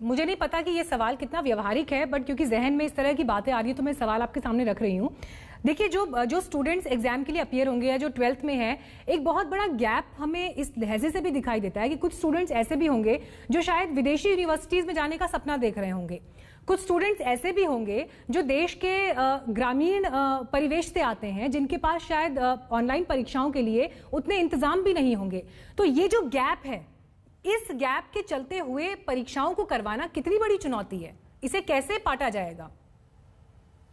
मुझे नहीं पता कि ये सवाल कितना व्यवहारिक है, बट क्योंकि जहन में इस तरह की बातें आ रही है तो मैं सवाल आपके सामने रख रही हूँ। देखिए, जो स्टूडेंट्स एग्जाम के लिए अपीयर होंगे या जो 12th में है, एक बहुत बड़ा गैप हमें इस लहजे से भी दिखाई देता है कि कुछ स्टूडेंट्स ऐसे भी होंगे जो शायद विदेशी यूनिवर्सिटीज में जाने का सपना देख रहे होंगे। कुछ स्टूडेंट्स ऐसे भी होंगे जो देश के ग्रामीण परिवेश से आते हैं, जिनके पास शायद ऑनलाइन परीक्षाओं के लिए उतने इंतजाम भी नहीं होंगे। तो ये जो गैप है, इस गैप के चलते हुए परीक्षाओं को करवाना कितनी बड़ी चुनौती है, इसे कैसे पाटा जाएगा?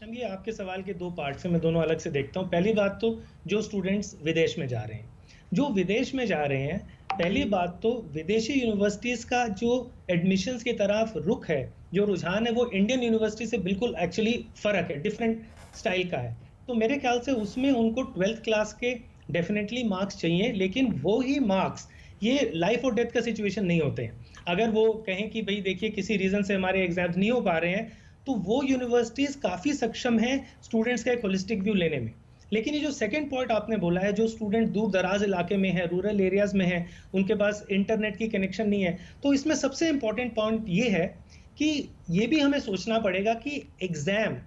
ये आपके सवाल के दो पार्ट्स हैं, मैं दोनों अलग से देखता हूँ। पहली बात तो जो स्टूडेंट्स विदेश में जा रहे हैं, जो विदेश में जा रहे हैं, पहली बात तो विदेशी यूनिवर्सिटीज का जो एडमिशंस की तरफ रुख है, जो रुझान है, वो इंडियन यूनिवर्सिटी से बिल्कुल एक्चुअली फर्क है, डिफरेंट स्टाइल का है। तो मेरे ख्याल से उसमें उनको 12th क्लास के डेफिनेटली मार्क्स चाहिए, लेकिन वो ही मार्क्स ये लाइफ और डेथ का सिचुएशन नहीं होते हैं। अगर वो कहें कि भाई देखिए किसी रीजन से हमारे एग्जाम्स नहीं हो पा रहे हैं, तो वो यूनिवर्सिटीज काफी सक्षम हैं स्टूडेंट्स का एक होलिस्टिक व्यू लेने में। लेकिन ये जो सेकंड पॉइंट आपने बोला है, जो स्टूडेंट दूर दराज इलाके में है, रूरल एरियाज में है, उनके पास इंटरनेट की कनेक्शन नहीं है, तो इसमें सबसे इंपॉर्टेंट पॉइंट ये है कि ये भी हमें सोचना पड़ेगा कि एग्जाम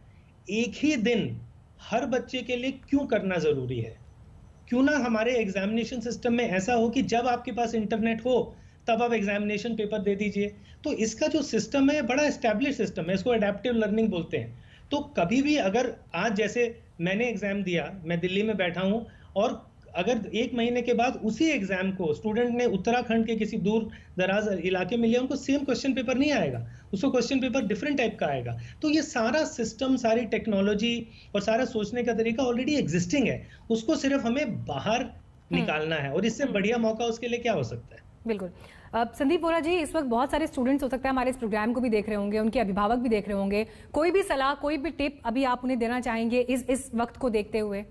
एक ही दिन हर बच्चे के लिए क्यों करना जरूरी है। क्यों ना हमारे एग्जामिनेशन सिस्टम में ऐसा हो कि जब आपके पास इंटरनेट हो तब आप एग्जामिनेशन पेपर दे दीजिए। तो इसका जो सिस्टम है बड़ा एस्टैब्लिश सिस्टम है, इसको एडेप्टिव लर्निंग बोलते हैं। तो कभी भी अगर आज जैसे मैंने एग्जाम दिया, मैं दिल्ली में बैठा हूं, और अगर 1 महीने के बाद उसी एग्जाम को स्टूडेंट ने उत्तराखंड के किसी दूर दराज इलाके में लिया, उनको सेम क्वेश्चन पेपर नहीं आएगा, उसको क्वेश्चन पेपर डिफरेंट टाइप का आएगा। तो ये सारा सिस्टम, सारी टेक्नोलॉजी और सारा सोचने का तरीका ऑलरेडी एग्जिस्टिंग है, उसको सिर्फ हमें बाहर निकालना है, और इससे बढ़िया मौका उसके लिए क्या हो सकता है। बिल्कुल। संदीप वोरा जी, इस वक्त बहुत सारे स्टूडेंट्स हो सकता है हमारे इस प्रोग्राम को भी देख रहे होंगे, उनके अभिभावक भी देख रहे होंगे, कोई भी सलाह, कोई भी टिप अभी आप उन्हें देना चाहेंगे इस वक्त को देखते हुए?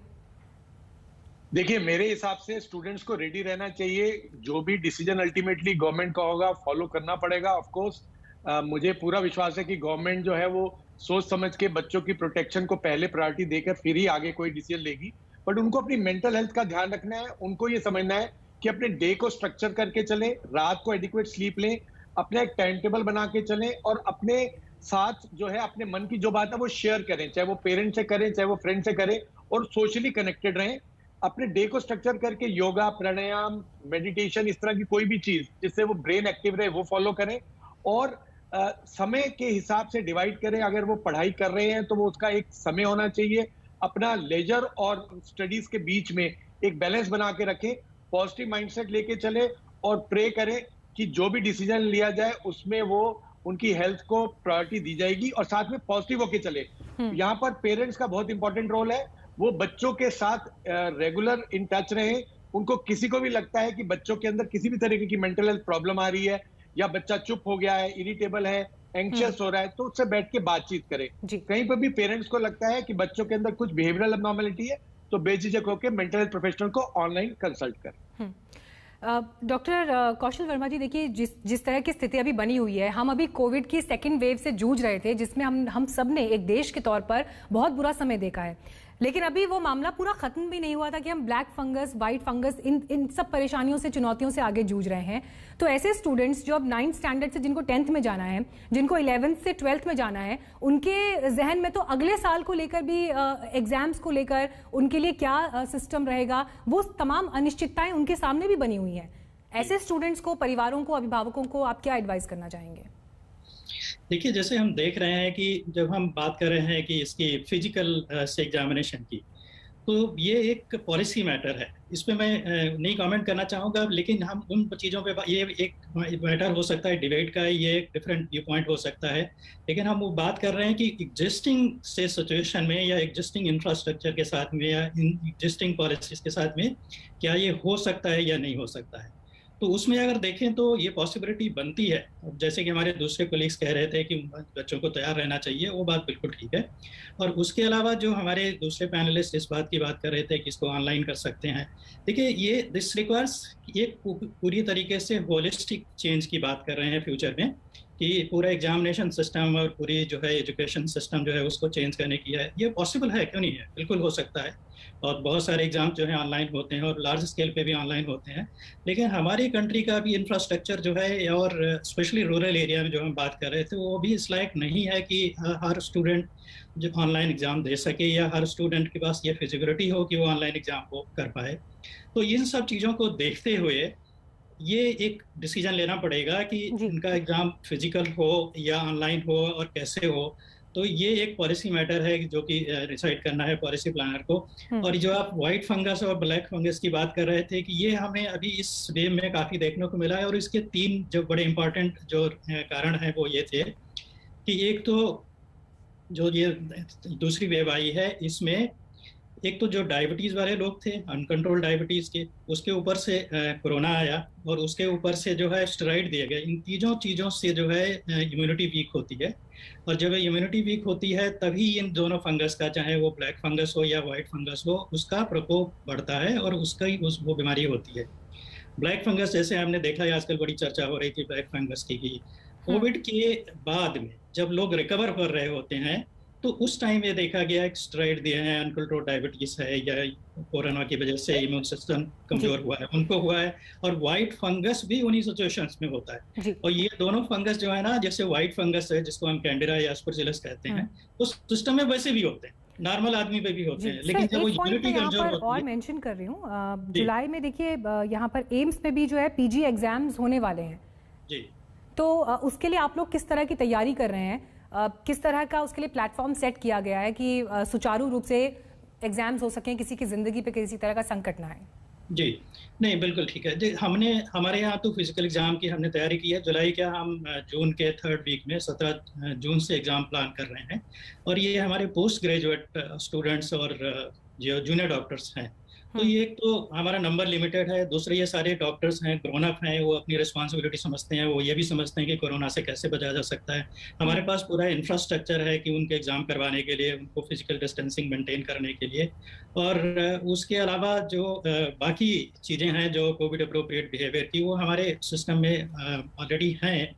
देखिए, मेरे हिसाब से स्टूडेंट्स को रेडी रहना चाहिए। जो भी डिसीजन अल्टीमेटली गवर्नमेंट का होगा फॉलो करना पड़ेगा। ऑफ कोर्स मुझे पूरा विश्वास है कि गवर्नमेंट जो है वो सोच समझ के बच्चों की प्रोटेक्शन को पहले प्रायोरिटी देकर फिर ही आगे कोई डिसीजन लेगी। बट उनको अपनी मेंटल हेल्थ का ध्यान रखना है। उनको ये समझना है कि अपने डे को स्ट्रक्चर करके चलें, रात को एडिक्वेट स्लीप लें, अपना एक टाइम टेबल बना के चलें, और अपने साथ जो है अपने मन की जो बात है वो शेयर करें, चाहे वो पेरेंट्स से करें, चाहे वो फ्रेंड से करें, और सोशली कनेक्टेड रहें। अपने डे को स्ट्रक्चर करके योगा, प्राणायाम, मेडिटेशन, इस तरह की कोई भी चीज जिससे वो ब्रेन एक्टिव रहे वो फॉलो करें, और समय के हिसाब से डिवाइड करें। अगर वो पढ़ाई कर रहे हैं तो वो उसका एक समय होना चाहिए। अपना लेजर और स्टडीज के बीच में एक बैलेंस बना के रखें, पॉजिटिव माइंडसेट लेके चले, और प्रे करें कि जो भी डिसीजन लिया जाए उसमें वो उनकी हेल्थ को प्रायोरिटी दी जाएगी, और साथ में पॉजिटिव होके चले। यहाँ पर पेरेंट्स का बहुत इंपॉर्टेंट रोल है। वो बच्चों के साथ रेगुलर इन टच रहें। उनको किसी को भी लगता है कि बच्चों के अंदर किसी भी तरीके की मेंटल हेल्थ प्रॉब्लम आ रही है, या बच्चा चुप हो गया है, इरिटेबल है, एंग्शियस हो रहा है, तो उससे बैठ के बातचीत करें। कहीं पर भी पेरेंट्स को लगता है कि बच्चों के अंदर कुछ बिहेवियरल एबनॉर्मलिटी है, तो बेझिझक होकर मेंटल हेल्थ प्रोफेशनल को ऑनलाइन कंसल्ट करें। डॉक्टर कौशल वर्मा जी, देखिए जिस तरह की स्थिति अभी बनी हुई है, हम अभी कोविड की सेकेंड वेव से जूझ रहे थे, जिसमें हम सब ने एक देश के तौर पर बहुत बुरा समय देखा है, लेकिन अभी वो मामला पूरा खत्म भी नहीं हुआ था कि हम ब्लैक फंगस, वाइट फंगस, इन सब परेशानियों से, चुनौतियों से आगे जूझ रहे हैं। तो ऐसे स्टूडेंट्स जो अब 9th स्टैंडर्ड से, जिनको 10th में जाना है, जिनको 11th से 12th में जाना है, उनके जहन में तो अगले साल को लेकर भी, एग्जाम्स को लेकर उनके लिए क्या सिस्टम रहेगा, वो तमाम अनिश्चितताएं उनके सामने भी बनी हुई हैं। ऐसे स्टूडेंट्स को, परिवारों को, अभिभावकों को आप क्या एडवाइस करना चाहेंगे? देखिए, जैसे हम देख रहे हैं कि जब हम बात कर रहे हैं कि इसकी फिजिकल से एग्जामिनेशन की, तो ये एक पॉलिसी मैटर है, इस पे मैं नहीं कमेंट करना चाहूँगा, लेकिन हम उन चीज़ों पे, ये एक मैटर हो सकता है डिबेट का, ये एक डिफरेंट व्यू पॉइंट हो सकता है, लेकिन हम वो बात कर रहे हैं कि एग्जिस्टिंग से सिचुएशन में, या एग्जिस्टिंग इंफ्रास्ट्रक्चर के साथ में, या एग्जिस्टिंग पॉलिसीज के साथ में क्या ये हो सकता है या नहीं हो सकता है। तो उसमें अगर देखें तो ये पॉसिबिलिटी बनती है। जैसे कि हमारे दूसरे कोलीग्स कह रहे थे कि बच्चों को तैयार रहना चाहिए, वो बात बिल्कुल ठीक है। और उसके अलावा जो हमारे दूसरे पैनलिस्ट इस बात की बात कर रहे थे कि इसको ऑनलाइन कर सकते हैं, देखिए ये दिस रिक्वायर्स एक पूरी तरीके से होलिस्टिक चेंज की बात कर रहे हैं फ्यूचर में, कि पूरा एग्जामिनेशन सिस्टम और पूरी जो है एजुकेशन सिस्टम जो है उसको चेंज करने की है। ये पॉसिबल है, क्यों नहीं है, बिल्कुल हो सकता है। और बहुत सारे एग्जाम जो है ऑनलाइन होते हैं, और लार्ज स्केल पे भी ऑनलाइन होते हैं। लेकिन हमारी कंट्री का भी इंफ्रास्ट्रक्चर जो है, और स्पेशली रूरल एरिया में जो हम बात कर रहे थे, वो भी इस लायक नहीं है कि हर स्टूडेंट जो ऑनलाइन एग्जाम दे सके, या हर स्टूडेंट के पास ये फिजिबिलिटी हो कि वो ऑनलाइन एग्जाम को कर पाए। तो इन सब चीज़ों को देखते हुए ये एक डिसीजन लेना पड़ेगा कि उनका एग्जाम फिजिकल हो या ऑनलाइन हो, और कैसे हो। तो ये एक पॉलिसी मैटर है जो कि डिसाइड करना है पॉलिसी प्लानर को। और जो आप वाइट फंगस और ब्लैक फंगस की बात कर रहे थे, कि ये हमें अभी इस वेव में काफ़ी देखने को मिला है, और इसके 3 जो बड़े इंपॉर्टेंट जो कारण हैं वो ये थे कि एक तो जो ये दूसरी वेव आई है, इसमें एक तो जो डायबिटीज़ वाले लोग थे, अनकंट्रोल डायबिटीज़ के, उसके ऊपर से कोरोना आया, और उसके ऊपर से जो है स्टेरॉइड दिए गए। इन तीनों चीज़ों से जो है इम्यूनिटी वीक होती है, और जब इम्यूनिटी वीक होती है तभी इन दोनों फंगस का, चाहे वो ब्लैक फंगस हो या वाइट फंगस हो, उसका प्रकोप बढ़ता है और उसका ही वो बीमारी होती है। ब्लैक फंगस जैसे हमने देखा है, आजकल बड़ी चर्चा हो रही थी ब्लैक फंगस की। कोविड के बाद में जब लोग रिकवर कर रहे होते हैं, तो उस टाइम ये देखा गया है स्टेरॉइड दिए हैं, अनकंट्रोल डायबिटीज है, या कोरोना की वजह से इम्यून सिस्टम कमजोर हुआ है, उनको हुआ है। और वाइट फंगस भी उन्हीं सिचुएशंस में होता है। और ये दोनों फंगस जो है ना, जैसे वाइट फंगस है जिसको हम कैंडिडा या एस्परजिलस कहते हैं, उस सिस्टम में वैसे भी होते हैं, नॉर्मल आदमी पे भी होते हैं। लेकिन जब वो इम्यूनिटी कमजोर होती है, और मेंशन कर रही हूँ, जुलाई में देखिए यहाँ पर एम्स में भी जो है पीजी एग्जाम्स होने वाले हैं जी। तो उसके लिए आप लोग किस तरह की तैयारी कर रहे हैं? किस तरह का उसके लिए प्लेटफॉर्म सेट किया गया है कि सुचारू रूप से एग्जाम्स हो सकें, किसी की जिंदगी पे किसी तरह का संकट ना आए? जी नहीं, बिल्कुल ठीक है जी। हमारे यहाँ तो फिजिकल एग्जाम की हमने तैयारी की है। जुलाई का हम जून के 3rd वीक में 17 जून से एग्जाम प्लान कर रहे हैं। और ये हमारे पोस्ट ग्रेजुएट स्टूडेंट्स और जो जूनियर डॉक्टर्स हैं, तो ये एक तो हमारा नंबर लिमिटेड है। दूसरे ये सारे डॉक्टर्स हैं, ग्रोन अप हैं, वो अपनी रिस्पॉन्सिबिलिटी समझते हैं, वो ये भी समझते हैं कि कोरोना से कैसे बचा जा सकता है। हमारे पास पूरा इंफ्रास्ट्रक्चर है कि उनके एग्जाम करवाने के लिए, उनको फिजिकल डिस्टेंसिंग मेंटेन करने के लिए। और उसके अलावा जो बाकी चीज़ें हैं जो कोविड अप्रोप्रिएट बिहेवियर की, वो हमारे सिस्टम में ऑलरेडी हैं।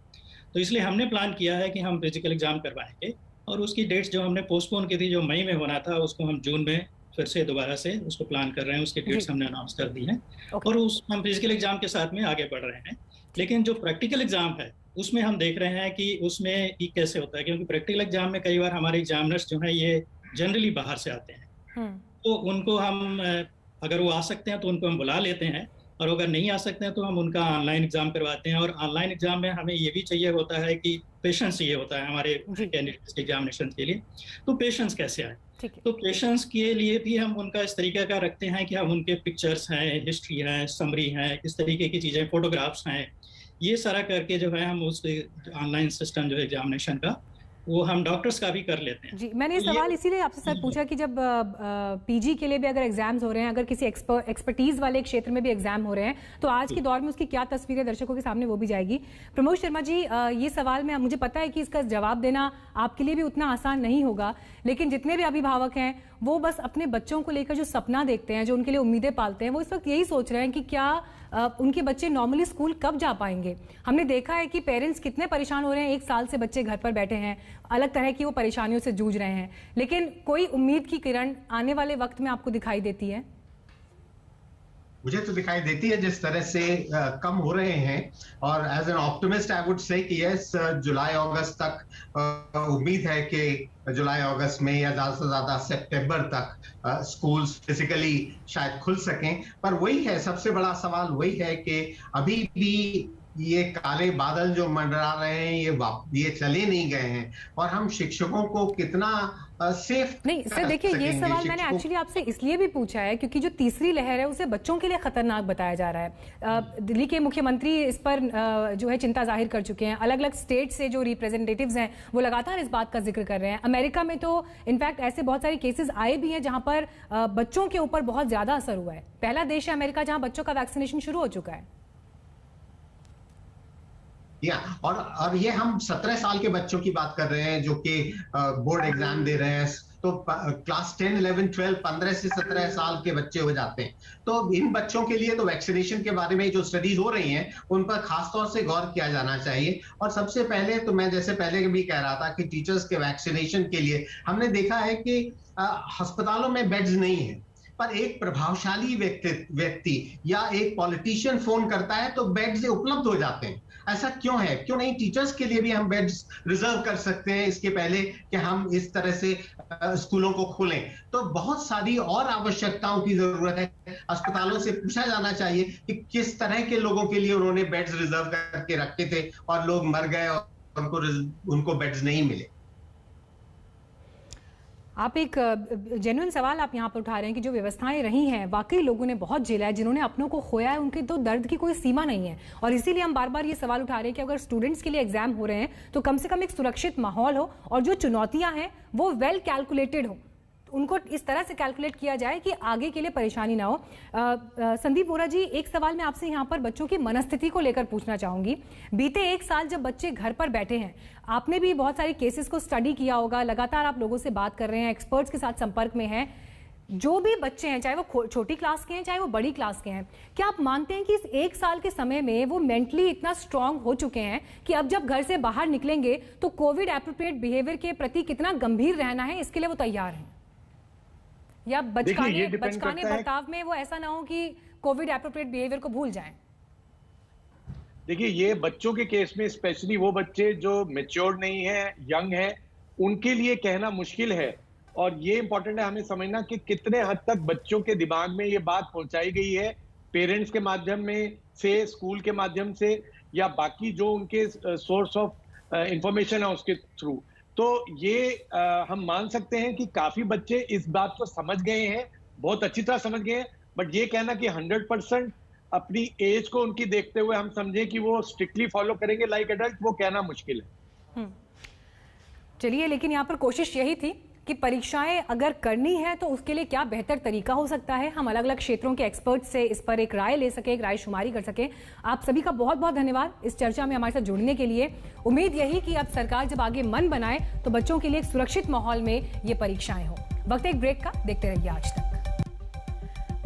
तो इसलिए हमने प्लान किया है कि हम फिजिकल एग्जाम करवाएंगे। और उसकी डेट्स जो हमने पोस्टपोन की थी, जो मई में होना था, उसको हम जून में फिर से दोबारा से उसको प्लान कर रहे हैं। उसकी डेट्स हमने अनाउंस कर दी हैं। और हम फिजिकल एग्जाम के साथ में आगे बढ़ रहे हैं। लेकिन जो प्रैक्टिकल एग्जाम है, उसमें हम देख रहे हैं कि उसमें ये कैसे होता है, क्योंकि प्रैक्टिकल एग्जाम में कई बार हमारे एग्जामिनर्स जो हैं ये जनरली बाहर से आते हैं। तो उनको हम, अगर वो आ सकते हैं तो उनको हम बुला लेते हैं, और अगर नहीं आ सकते हैं तो हम उनका ऑनलाइन एग्जाम करवाते हैं। और ऑनलाइन एग्जाम में हमें ये भी चाहिए होता है कि पेशेंस चाहिए होता है हमारे कैंडिडेट्स एग्जामिनेशन के लिए। तो पेशेंस कैसे आए, तो पेशेंस के लिए भी हम उनका इस तरीके का रखते हैं कि हम उनके पिक्चर्स हैं, हिस्ट्री है, समरी है, इस तरीके की चीज़ें, फोटोग्राफ्स हैं, ये सारा करके जो है हम उस ऑनलाइन सिस्टम जो है एग्जामिनेशन का, वो हम डॉक्टर्स का भी कर लेते हैं। जी, मैंने ये सवाल इसीलिए आपसे सर पूछा कि जब पीजी के लिए भी अगर एग्जाम्स हो रहे हैं, अगर किसी एक्सपर्टीज वाले क्षेत्र में भी एग्जाम हो रहे हैं, तो आज के दौर में उसकी क्या तस्वीरें दर्शकों के सामने वो भी जाएगी। प्रमोद शर्मा जी, ये सवाल में मुझे पता है कि इसका जवाब देना आपके लिए भी उतना आसान नहीं होगा, लेकिन जितने भी अभिभावक हैं वो बस अपने बच्चों को लेकर जो सपना देखते हैं, जो उनके लिए उम्मीदें पालते हैं, वो इस वक्त यही सोच रहे हैं कि क्या उनके बच्चे नॉर्मली स्कूल कब जा पाएंगे। हमने देखा है कि पेरेंट्स कितने परेशान हो रहे हैं, 1 साल से बच्चे घर पर बैठे हैं, अलग तरह की वो परेशानियों से जूझ रहे हैं, लेकिन कोई उम्मीद की किरण आने वाले वक्त में आपको दिखाई देती है? मुझे तो दिखाई देती है जिस तरह से कम हो रहे हैं। और as an optimist I would say कि यस, जुलाई अगस्त तक उम्मीद है कि जुलाई अगस्त में या ज्यादा से ज्यादा सितंबर तक स्कूल्स फिजिकली शायद खुल सकें। पर वही है, सबसे बड़ा सवाल वही है कि अभी भी ये काले बादल जो मंडरा रहे हैं ये चले नहीं गए हैं। और हम शिक्षकों को कितना सेफ नहीं सर, देखिए ये सवाल मैंने एक्चुअली आपसे इसलिए भी पूछा है क्योंकि जो तीसरी लहर है उसे बच्चों के लिए खतरनाक बताया जा रहा है। दिल्ली के मुख्यमंत्री इस पर जो है चिंता जाहिर कर चुके हैं। अलग अलग स्टेट से जो रिप्रेजेंटेटिव्स हैं वो लगातार इस बात का जिक्र कर रहे हैं। अमेरिका में तो इनफैक्ट ऐसे बहुत सारे केसेस आए भी हैं जहां पर बच्चों के ऊपर बहुत ज्यादा असर हुआ है। पहला देश है अमेरिका जहां बच्चों का वैक्सीनेशन शुरू हो चुका है। और ये हम 17 साल के बच्चों की बात कर रहे हैं जो कि बोर्ड एग्जाम दे रहे हैं। तो क्लास 10, 11, 12, 15 से 17 साल के बच्चे हो जाते हैं। तो इन बच्चों के लिए तो वैक्सीनेशन के बारे में जो स्टडीज हो रही हैं उन पर खासतौर से गौर किया जाना चाहिए। और सबसे पहले तो मैं जैसे पहले भी कह रहा था कि टीचर्स के वैक्सीनेशन के लिए हमने देखा है कि अस्पतालों में बेड्स नहीं है, पर एक प्रभावशाली व्यक्ति या एक पॉलिटिशियन फोन करता है तो बेड्स उपलब्ध हो जाते हैं। ऐसा क्यों है? क्यों नहीं टीचर्स के लिए भी हम बेड्स रिजर्व कर सकते हैं इसके पहले कि हम इस तरह से स्कूलों को खोलें? तो बहुत सारी और आवश्यकताओं की जरूरत है। अस्पतालों से पूछा जाना चाहिए कि किस तरह के लोगों के लिए उन्होंने बेड्स रिजर्व करके रखे थे और लोग मर गए और उनको बेड्स नहीं मिले। आप एक जेन्युइन सवाल आप यहाँ पर उठा रहे हैं कि जो व्यवस्थाएं रही हैं वाकई लोगों ने बहुत झेला है, जिन्होंने अपनों को खोया है उनके तो दर्द की कोई सीमा नहीं है। और इसीलिए हम बार बार ये सवाल उठा रहे हैं कि अगर स्टूडेंट्स के लिए एग्जाम हो रहे हैं तो कम से कम एक सुरक्षित माहौल हो और जो चुनौतियां हैं वो वेल कैलकुलेटेड हो, उनको इस तरह से कैलकुलेट किया जाए कि आगे के लिए परेशानी ना हो। संदीप वोरा जी, एक सवाल मैं आपसे यहाँ पर बच्चों की मनस्थिति को लेकर पूछना चाहूंगी। बीते 1 साल जब बच्चे घर पर बैठे हैं, आपने भी बहुत सारे केसेस को स्टडी किया होगा, लगातार आप लोगों से बात कर रहे हैं, एक्सपर्ट्स के साथ संपर्क में हैं। जो भी बच्चे हैं, चाहे वो छोटी क्लास के हैं चाहे वो बड़ी क्लास के हैं, क्या आप मानते हैं कि इस 1 साल के समय में वो मेंटली इतना स्ट्रांग हो चुके हैं कि अब जब घर से बाहर निकलेंगे तो कोविड एप्रोप्रिएट बिहेवियर के प्रति कितना गंभीर रहना है इसके लिए वो तैयार हैं? या बचकाने बर्ताव में वो ऐसा ना हो कि कोविड एप्रोप्रिएट बिहेवियर को भूल जाएं? देखिए, ये बच्चों के केस में स्पेशली वो बच्चे जो मैच्योर नहीं है, यंग है, उनके लिए कहना मुश्किल है। और ये इंपॉर्टेंट है हमें समझना कि कितने हद तक बच्चों के दिमाग में ये बात पहुंचाई गई है, पेरेंट्स के माध्यम में से, स्कूल के माध्यम से, या बाकी जो उनके सोर्स ऑफ इंफॉर्मेशन है उसके थ्रू। तो ये हम मान सकते हैं कि काफी बच्चे इस बात को समझ गए हैं, बहुत अच्छी तरह समझ गए हैं। बट ये कहना कि 100% अपनी एज को उनकी देखते हुए हम समझें कि वो स्ट्रिक्टली फॉलो करेंगे लाइक एडल्ट, वो कहना मुश्किल है। चलिए, लेकिन यहाँ पर कोशिश यही थी कि परीक्षाएं अगर करनी है तो उसके लिए क्या बेहतर तरीका हो सकता है, हम अलग अलग क्षेत्रों के एक्सपर्ट से इस पर एक राय ले सके, एक राय शुमारी कर सके। आप सभी का बहुत बहुत धन्यवाद इस चर्चा में हमारे साथ जुड़ने के लिए। उम्मीद यही कि अब सरकार जब आगे मन बनाए तो बच्चों के लिए एक सुरक्षित माहौल में ये परीक्षाएं हो। वक्त एक ब्रेक का, देखते रहिए आज तक।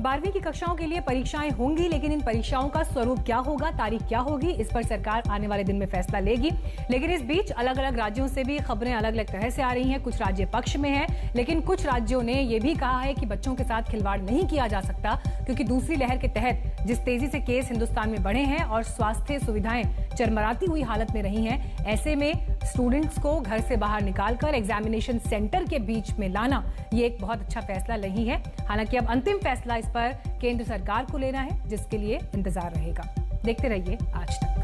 12वीं की कक्षाओं के लिए परीक्षाएं होंगी, लेकिन इन परीक्षाओं का स्वरूप क्या होगा, तारीख क्या होगी, इस पर सरकार आने वाले दिन में फैसला लेगी। लेकिन इस बीच अलग अलग राज्यों से भी खबरें अलग अलग तरह से आ रही हैं। कुछ राज्य पक्ष में हैं, लेकिन कुछ राज्यों ने यह भी कहा है कि बच्चों के साथ खिलवाड़ नहीं किया जा सकता, क्योंकि दूसरी लहर के तहत जिस तेजी से केस हिंदुस्तान में बढ़े हैं और स्वास्थ्य सुविधाएं चरमराती हुई हालत में रही हैं, ऐसे में स्टूडेंट्स को घर से बाहर निकालकर एग्जामिनेशन सेंटर के बीच में लाना ये एक बहुत अच्छा फैसला नहीं है। हालांकि अब अंतिम फैसला इस पर केंद्र सरकार को लेना है, जिसके लिए इंतजार रहेगा। देखते रहिए आज तक।